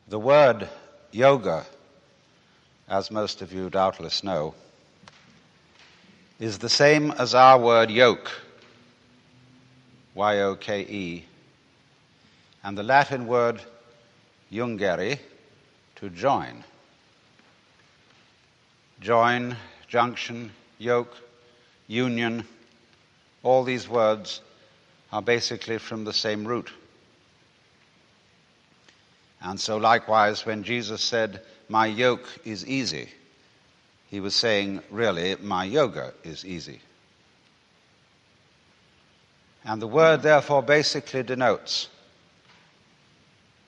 The word yoga, as most of you doubtless know, is the same as our word yoke, Y-O-K-E, and the Latin word jungere, to join. Join, junction, yoke, union, all these words are basically from the same root. And so likewise, when Jesus said, "My yoke is easy," he was saying, really, my yoga is easy. And the word, therefore, basically denotes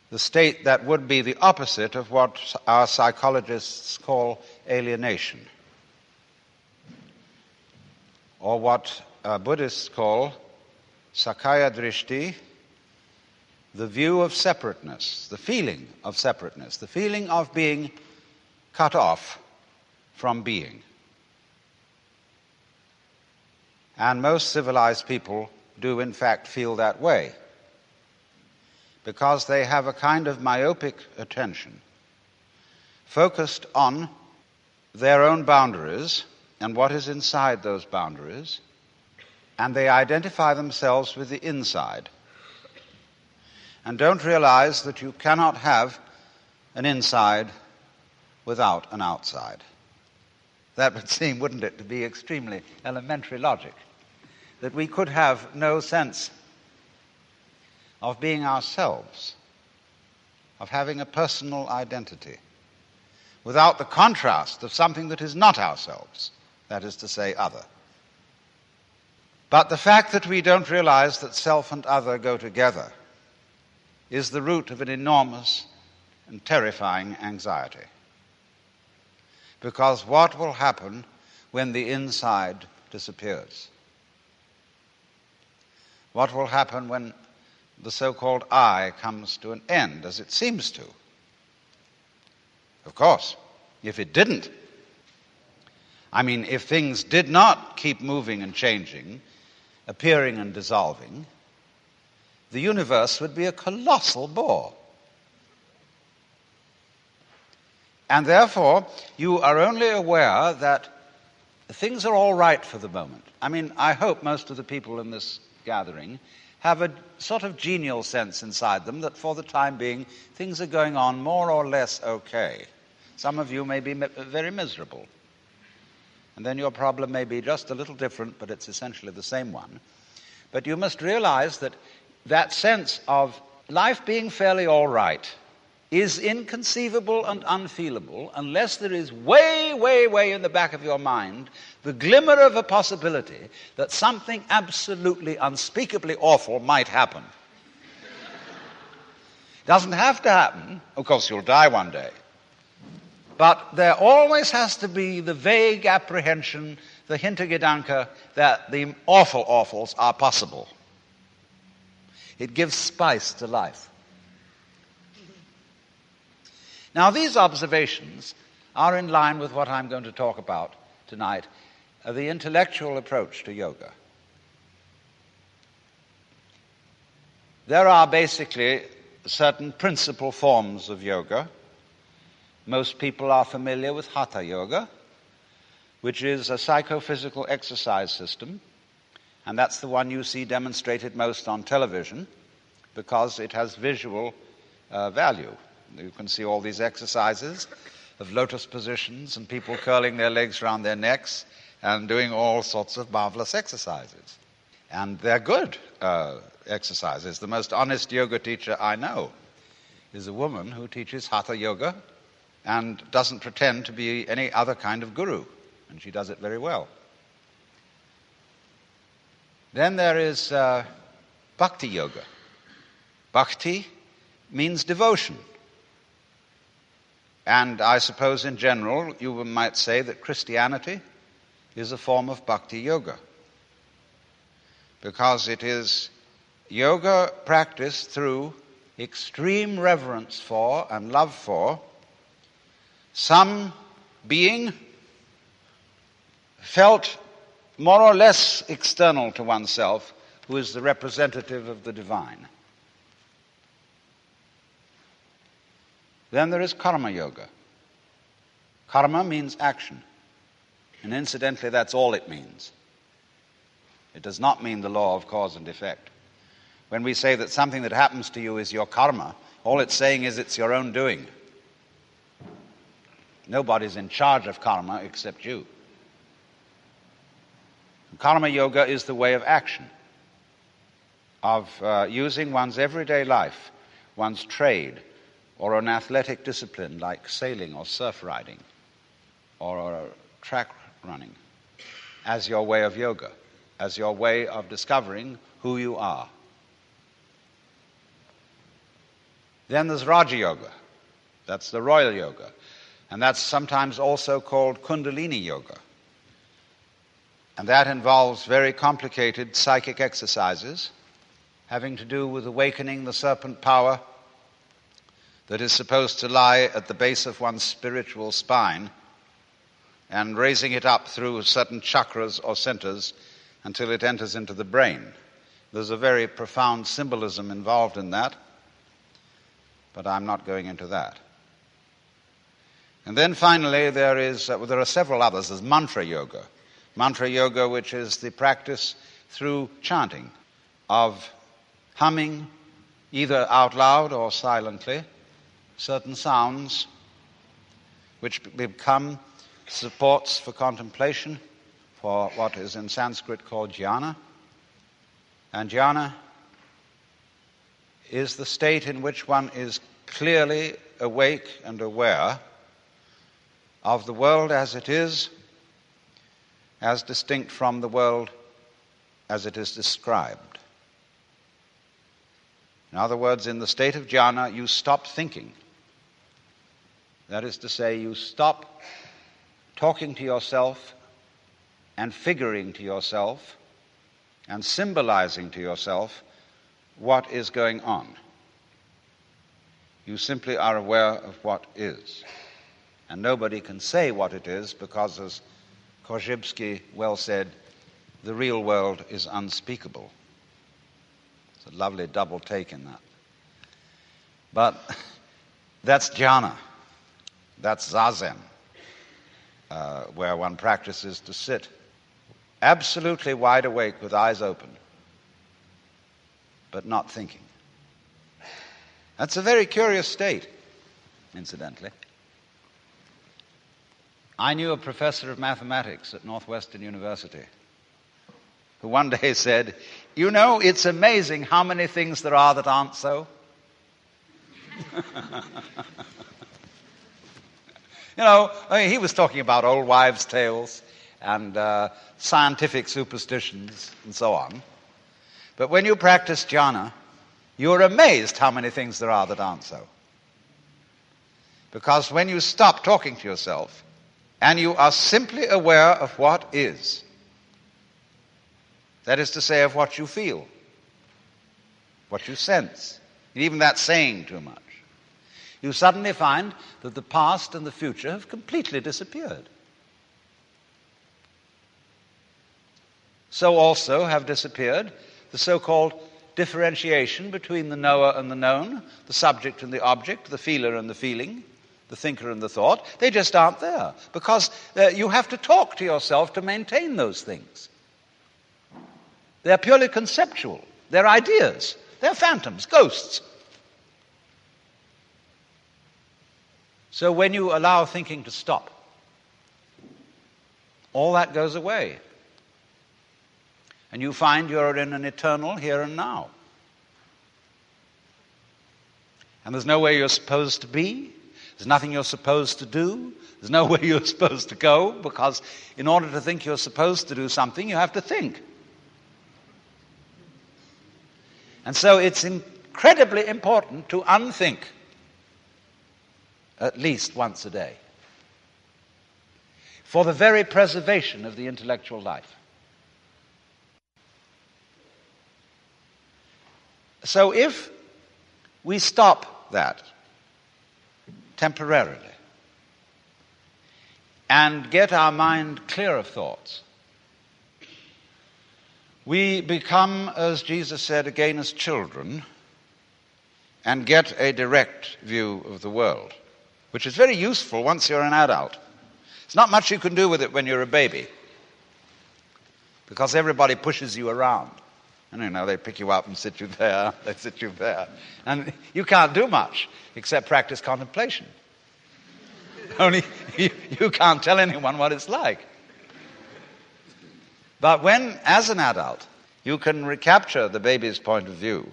the state that would be the opposite of what our psychologists call alienation, or what Buddhists call Sakaya Drishti, the view of separateness, the feeling of separateness, the feeling of being cut off from being. And most civilized people do in fact feel that way, because they have a kind of myopic attention focused on their own boundaries and what is inside those boundaries, and they identify themselves with the inside, and don't realize that you cannot have an inside without an outside. That would seem, wouldn't it, to be extremely elementary logic, that we could have no sense of being ourselves, of having a personal identity, without the contrast of something that is not ourselves, that is to say, other. But the fact that we don't realize that self and other go together is the root of an enormous and terrifying anxiety. Because what will happen when the inside disappears? What will happen when the so-called I comes to an end, as it seems to? Of course, if it didn't, if things did not keep moving and changing, appearing and dissolving, the universe would be a colossal bore. And therefore, you are only aware that things are all right for the moment. I hope most of the people in this gathering have a sort of genial sense inside them that for the time being, things are going on more or less okay. Some of you may be very miserable. And then your problem may be just a little different, but it's essentially the same one. But you must realize that that sense of life being fairly all right is inconceivable and unfeelable unless there is way, way, way in the back of your mind the glimmer of a possibility that something absolutely unspeakably awful might happen. It doesn't have to happen. Of course, you'll die one day. But there always has to be the vague apprehension, the Hintergedanke, that the awful awfuls are possible. It gives spice to life. Now, these observations are in line with what I'm going to talk about tonight, the intellectual approach to yoga. There are basically certain principal forms of yoga. Most people are familiar with Hatha Yoga, which is a psychophysical exercise system, and that's the one you see demonstrated most on television because it has visual value. You can see all these exercises of lotus positions and people curling their legs around their necks and doing all sorts of marvelous exercises. And they're good exercises. The most honest yoga teacher I know is a woman who teaches Hatha Yoga and doesn't pretend to be any other kind of guru, and she does it very well. Then there is Bhakti Yoga. Bhakti means devotion. And I suppose in general you might say that Christianity is a form of Bhakti Yoga, because it is yoga practiced through extreme reverence for and love for some being felt more or less external to oneself, who is the representative of the divine. Then there is karma yoga. Karma means action. And incidentally, that's all it means. It does not mean the law of cause and effect. When we say that something that happens to you is your karma, all it's saying is it's your own doing. Nobody's in charge of karma except you. Karma yoga is the way of action, of using one's everyday life, one's trade, or an athletic discipline like sailing or surf riding or track running as your way of yoga, as your way of discovering who you are. Then there's Raja Yoga. That's the royal yoga. And that's sometimes also called Kundalini Yoga. And that involves very complicated psychic exercises having to do with awakening the serpent power that is supposed to lie at the base of one's spiritual spine and raising it up through certain chakras or centers until it enters into the brain. There's a very profound symbolism involved in that, but I'm not going into that. And then finally there are several others. There's mantra yoga. Mantra yoga, which is the practice through chanting of humming, either out loud or silently, certain sounds which become supports for contemplation, for what is in Sanskrit called jhana. And jhana is the state in which one is clearly awake and aware of the world as it is, as distinct from the world as it is described. In other words, in the state of jhana, you stop thinking. That is to say, you stop talking to yourself and figuring to yourself and symbolizing to yourself what is going on. You simply are aware of what is. And nobody can say what it is because, as Korzybski well said, the real world is unspeakable. It's a lovely double take in that. But that's jhana. That's zazen, where one practices to sit absolutely wide awake with eyes open, but not thinking. That's a very curious state, incidentally. I knew a professor of mathematics at Northwestern University who one day said, "You know, it's amazing how many things there are that aren't so." He was talking about old wives' tales and scientific superstitions and so on. But when you practice jhana, you're amazed how many things there are that aren't so. Because when you stop talking to yourself and you are simply aware of what is, that is to say, of what you feel, what you sense, and even that's saying too much, you suddenly find that the past and the future have completely disappeared. So also have disappeared the so-called differentiation between the knower and the known, the subject and the object, the feeler and the feeling, the thinker and the thought. They just aren't there because you have to talk to yourself to maintain those things. They're purely conceptual. They're ideas. They're phantoms, ghosts. So when you allow thinking to stop, all that goes away. And you find you're in an eternal here and now. And there's nowhere you're supposed to be. There's nothing you're supposed to do. There's nowhere you're supposed to go, because in order to think you're supposed to do something, you have to think. And so it's incredibly important to unthink at least once a day for the very preservation of the intellectual life. So if we stop that temporarily and get our mind clear of thoughts, we become, as Jesus said, again as children, and get a direct view of the world. which is very useful once you're an adult. There's not much you can do with it when you're a baby, because everybody pushes you around. And they pick you up and sit you there, they sit you there. And you can't do much except practice contemplation. Only you can't tell anyone what it's like. But when, as an adult, you can recapture the baby's point of view,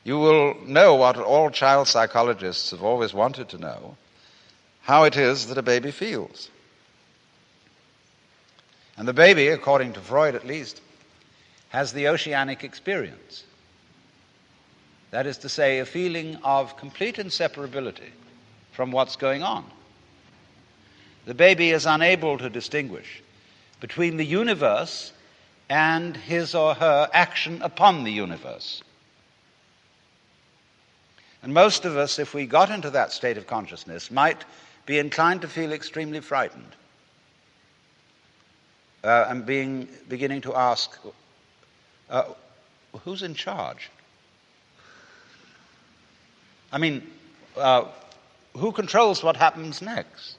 you will know what all child psychologists have always wanted to know, how it is that a baby feels. And the baby, according to Freud at least, has the oceanic experience. That is to say, a feeling of complete inseparability from what's going on. The baby is unable to distinguish between the universe and his or her action upon the universe. And most of us, if we got into that state of consciousness, might be inclined to feel extremely frightened and beginning to ask, who's in charge? I mean, who controls what happens next?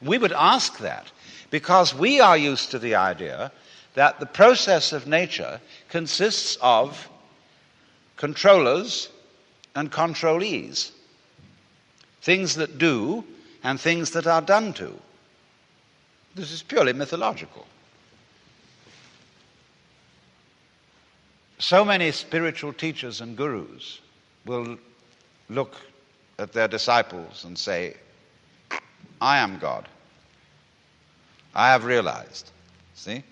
We would ask that because we are used to the idea that the process of nature consists of controllers and controlees, things that do and things that are done to. This is purely mythological. So many spiritual teachers and gurus will look at their disciples and say, I am God. I have realized. See?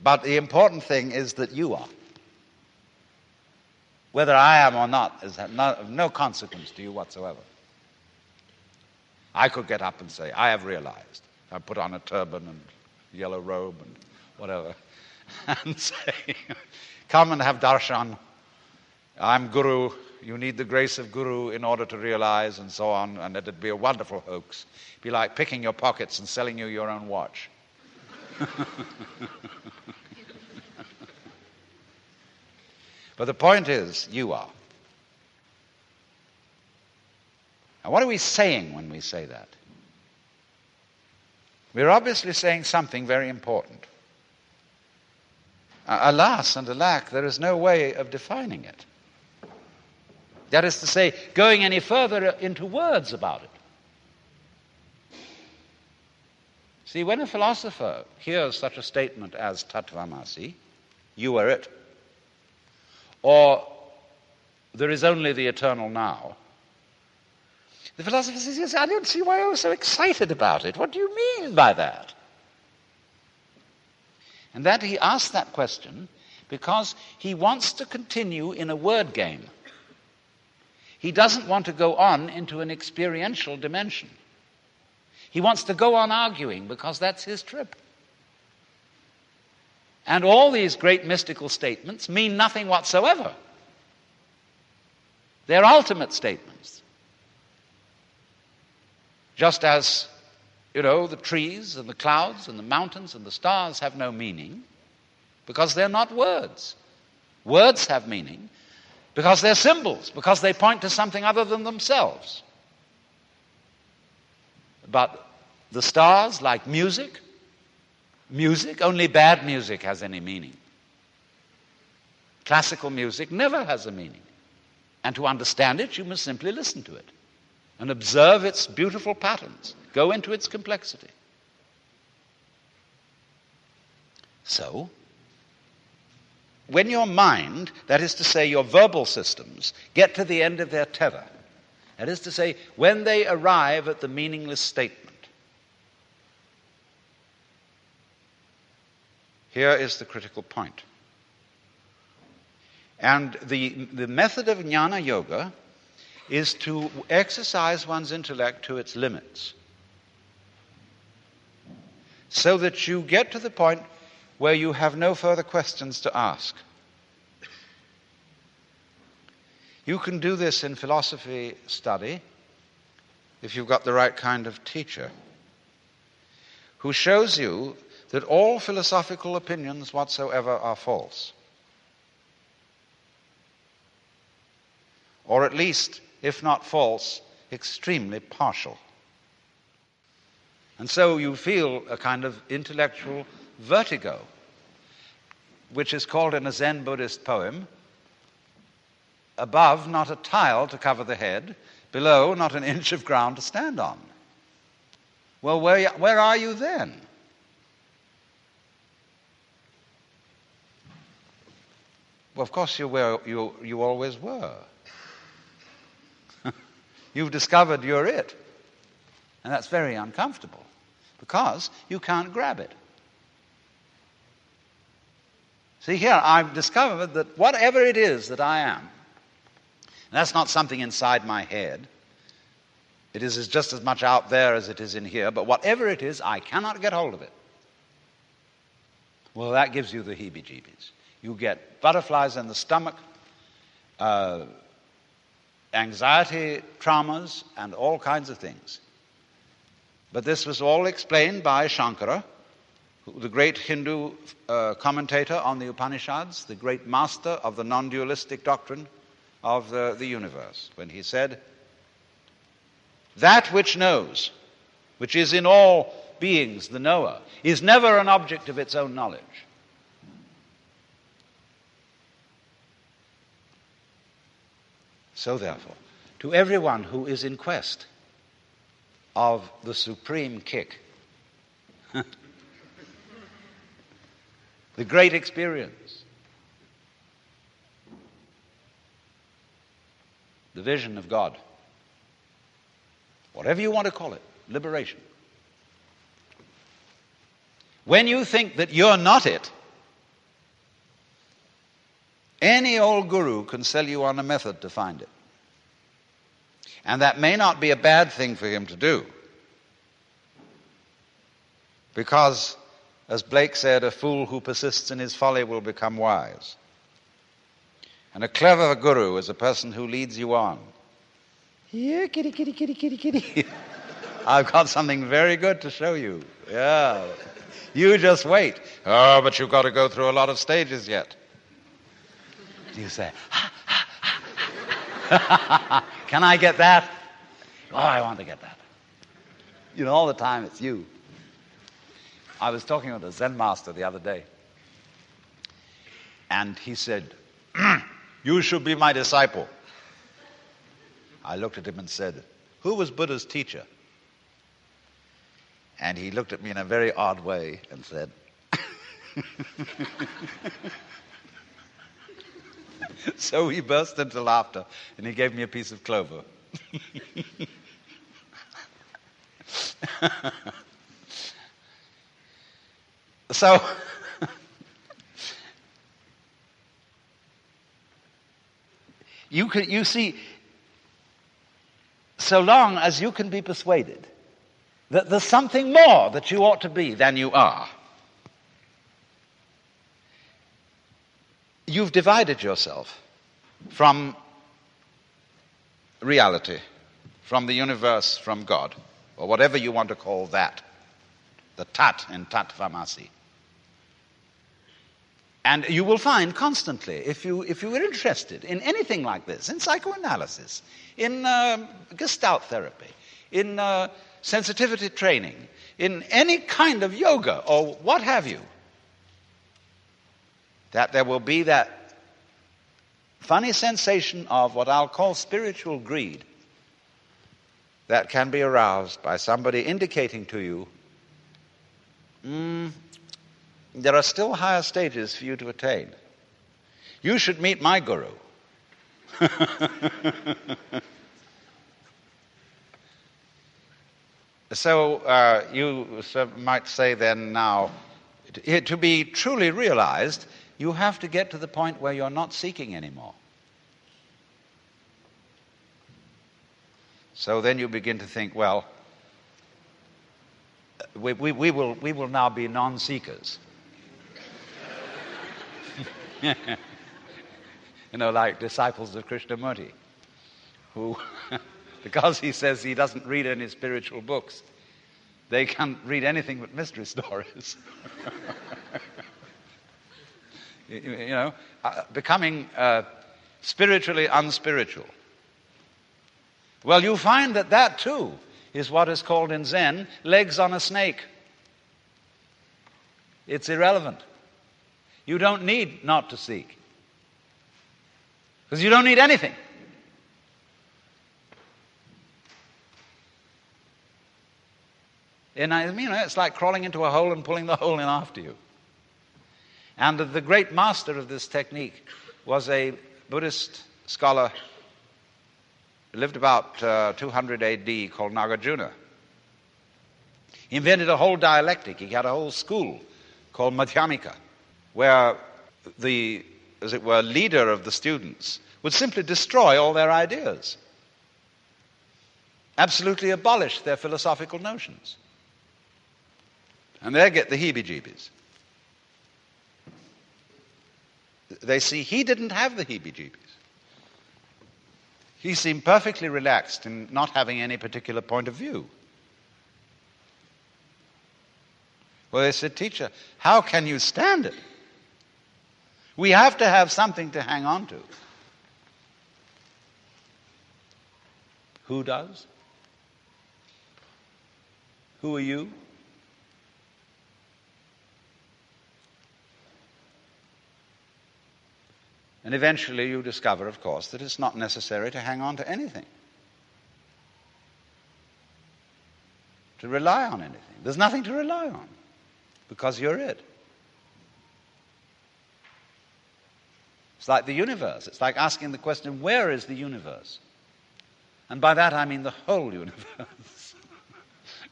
But the important thing is that you are. Whether I am or not is of no consequence to you whatsoever. I could get up and say, I have realized. I put on a turban and yellow robe and whatever. And say, come and have darshan. I'm Guru. You need the grace of Guru in order to realize, and so on. And it'd be a wonderful hoax. It'd be like picking your pockets and selling you your own watch. But the point is, you are. Now, what are we saying when we say that? We're obviously saying something very important. Alas and alack, there is no way of defining it. That is to say, going any further into words about it. See, when a philosopher hears such a statement as Tattvamasi, you are it, or there is only the eternal now, the philosopher says, yes, I don't see why you're so excited about it. What do you mean by that? And that he asks that question because he wants to continue in a word game. He doesn't want to go on into an experiential dimension. He wants to go on arguing because that's his trip. And all these great mystical statements mean nothing whatsoever. They're ultimate statements. Just as, the trees and the clouds and the mountains and the stars have no meaning because they're not words. Words have meaning because they're symbols, because they point to something other than themselves. But the stars, like music, only bad music has any meaning. Classical music never has a meaning. And to understand it, you must simply listen to it and observe its beautiful patterns. Go into its complexity. So, when your mind, that is to say your verbal systems, get to the end of their tether, that is to say, when they arrive at the meaningless statement, here is the critical point. And the method of jnana yoga is to exercise one's intellect to its limits, so that you get to the point where you have no further questions to ask. You can do this in philosophy study if you've got the right kind of teacher who shows you that all philosophical opinions whatsoever are false. Or at least if not false, extremely partial. And so you feel a kind of intellectual vertigo, which is called in a Zen Buddhist poem, above not a tile to cover the head, below not an inch of ground to stand on. Well, where are you then? Well, of course you always were. You've discovered you're it. And that's very uncomfortable because you can't grab it. See here, I've discovered that whatever it is that I am, and that's not something inside my head. It is just as much out there as it is in here, but whatever it is, I cannot get hold of it. Well, that gives you the heebie-jeebies. You get butterflies in the stomach, anxiety, traumas, and all kinds of things. But this was all explained by Shankara, the great Hindu commentator on the Upanishads, the great master of the non-dualistic doctrine of the universe, when he said, "That which knows, which is in all beings the knower, is never an object of its own knowledge." So therefore, to everyone who is in quest of the supreme kick, the great experience, the vision of God, whatever you want to call it, liberation. When you think that you're not it, any old guru can sell you on a method to find it. And that may not be a bad thing for him to do. Because, as Blake said, a fool who persists in his folly will become wise. And a clever guru is a person who leads you on. Here, kitty, kitty, kitty, kitty, kitty. I've got something very good to show you. Yeah. You just wait. Oh, but you've got to go through a lot of stages yet. You say, can I get that? Oh, I want to get that. You know, all the time it's you. I was talking with a Zen master the other day, and he said, "You should be my disciple." I looked at him and said, "Who was Buddha's teacher?" And he looked at me in a very odd way and said, so he burst into laughter and he gave me a piece of clover. So, you see, so long as you can be persuaded that there's something more that you ought to be than you are, you've divided yourself from reality, from the universe, from God, or whatever you want to call that, the tat in Tattvamasi. And you will find constantly, if you are interested in anything like this, in psychoanalysis, in Gestalt therapy, in sensitivity training, in any kind of yoga or what have you, that there will be that funny sensation of what I'll call spiritual greed that can be aroused by somebody indicating to you, there are still higher stages for you to attain. You should meet my guru. So you might say then now, to be truly realized, you have to get to the point where you're not seeking anymore. So then you begin to think, well, we will now be non-seekers. You know, like disciples of Krishnamurti, who, because he says he doesn't read any spiritual books, they can't read anything but mystery stories. You know, becoming spiritually unspiritual. Well, you find that that too is what is called in Zen legs on a snake. It's irrelevant. You don't need not to seek. Because you don't need anything. And it's like crawling into a hole and pulling the hole in after you. And the great master of this technique was a Buddhist scholar who lived about 200 AD called Nagarjuna. He invented a whole dialectic. He had a whole school called Madhyamika, where the, as it were, leader of the students would simply destroy all their ideas, absolutely abolish their philosophical notions. And they get the heebie-jeebies. They see he didn't have the heebie-jeebies. He seemed perfectly relaxed in not having any particular point of view. Well, they said, "Teacher, how can you stand it? We have to have something to hang on to." Who does? Who are you? And eventually you discover, of course, that it's not necessary to hang on to anything, to rely on anything. There's nothing to rely on, because you're it. It's like the universe. It's like asking the question, where is the universe? And by that I mean the whole universe.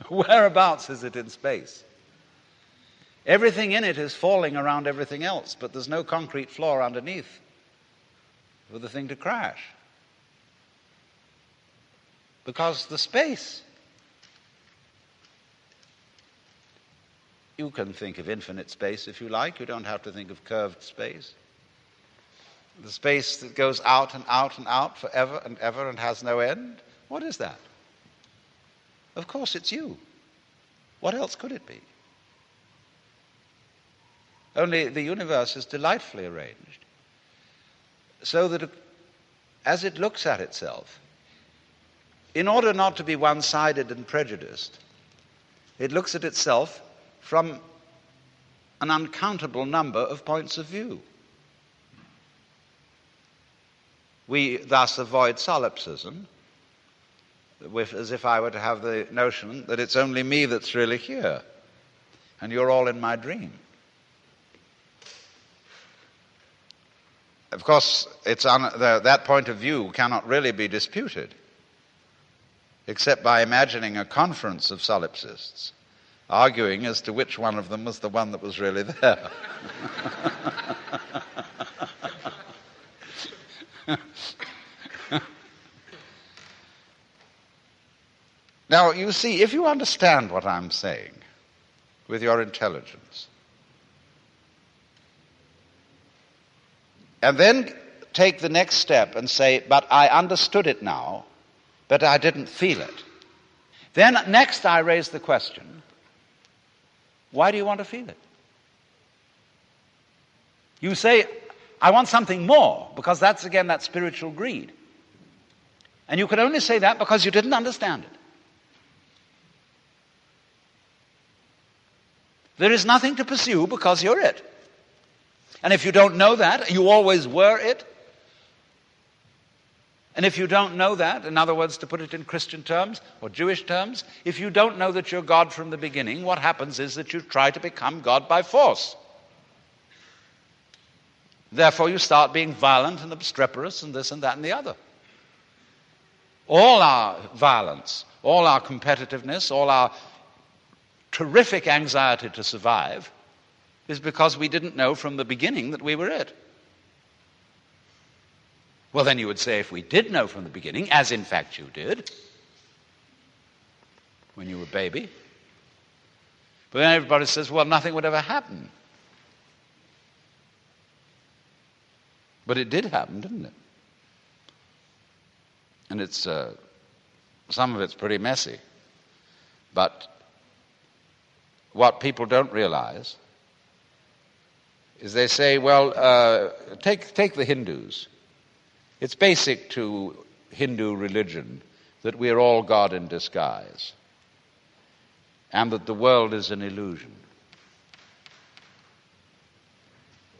Whereabouts is it in space? Everything in it is falling around everything else, but there's no concrete floor underneath for the thing to crash. Because the space, you can think of infinite space if you like. You don't have to think of curved space. The space that goes out and out and out forever and ever and has no end. What is that? Of course it's you. What else could it be? Only the universe is delightfully arranged so that as it looks at itself, in order not to be one-sided and prejudiced, it looks at itself from an uncountable number of points of view. We thus avoid solipsism, as if I were to have the notion that it's only me that's really here, and you're all in my dream. Of course, that point of view cannot really be disputed, except by imagining a conference of solipsists, arguing as to which one of them was the one that was really there. Now, you see, if you understand what I'm saying with your intelligence, and then take the next step and say, but I understood it now, but I didn't feel it. Then next I raise the question, why do you want to feel it? You say, I want something more, because that's again that spiritual greed. And you could only say that because you didn't understand it. There is nothing to pursue because you're it. And if you don't know that, you always were it. And if you don't know that, in other words, to put it in Christian terms or Jewish terms, if you don't know that you're God from the beginning, what happens is that you try to become God by force. Therefore, you start being violent and obstreperous and this and that and the other. All our violence, all our competitiveness, all our terrific anxiety to survive is because we didn't know from the beginning that we were it. Well, then you would say, if we did know from the beginning, as in fact you did, when you were a baby, but then everybody says, well, nothing would ever happen. But it did happen, didn't it? And it's, some of it's pretty messy. But what people don't realize is they say, well, take the Hindus. It's basic to Hindu religion that we are all God in disguise, and that the world is an illusion.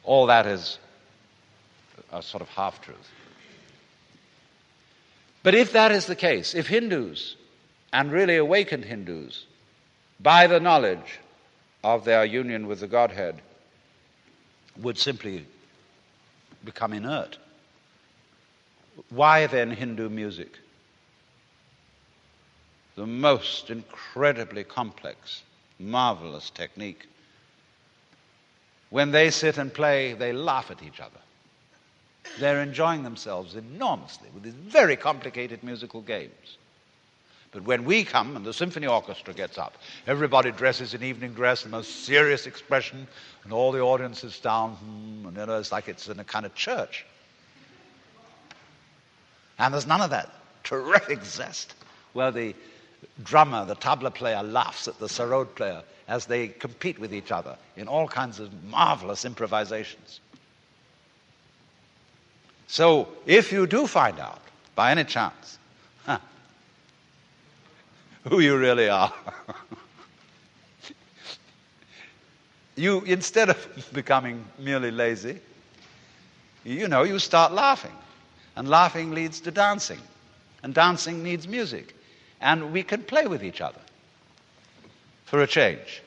All that is a sort of half-truth. But if that is the case, if Hindus, and really awakened Hindus, by the knowledge of their union with the Godhead, would simply become inert, why then Hindu music? The most incredibly complex, marvelous technique. When they sit and play, they laugh at each other. They're enjoying themselves enormously with these very complicated musical games. But when we come and the symphony orchestra gets up, everybody dresses in evening dress, the most serious expression, and all the audience is down, and it's like it's in a kind of church. And there's none of that terrific zest where the drummer, the tabla player, laughs at the sarod player as they compete with each other in all kinds of marvelous improvisations. So if you do find out, by any chance, who you really are, you, instead of becoming merely lazy, you start laughing. And laughing leads to dancing. And dancing needs music. And we can play with each other for a change.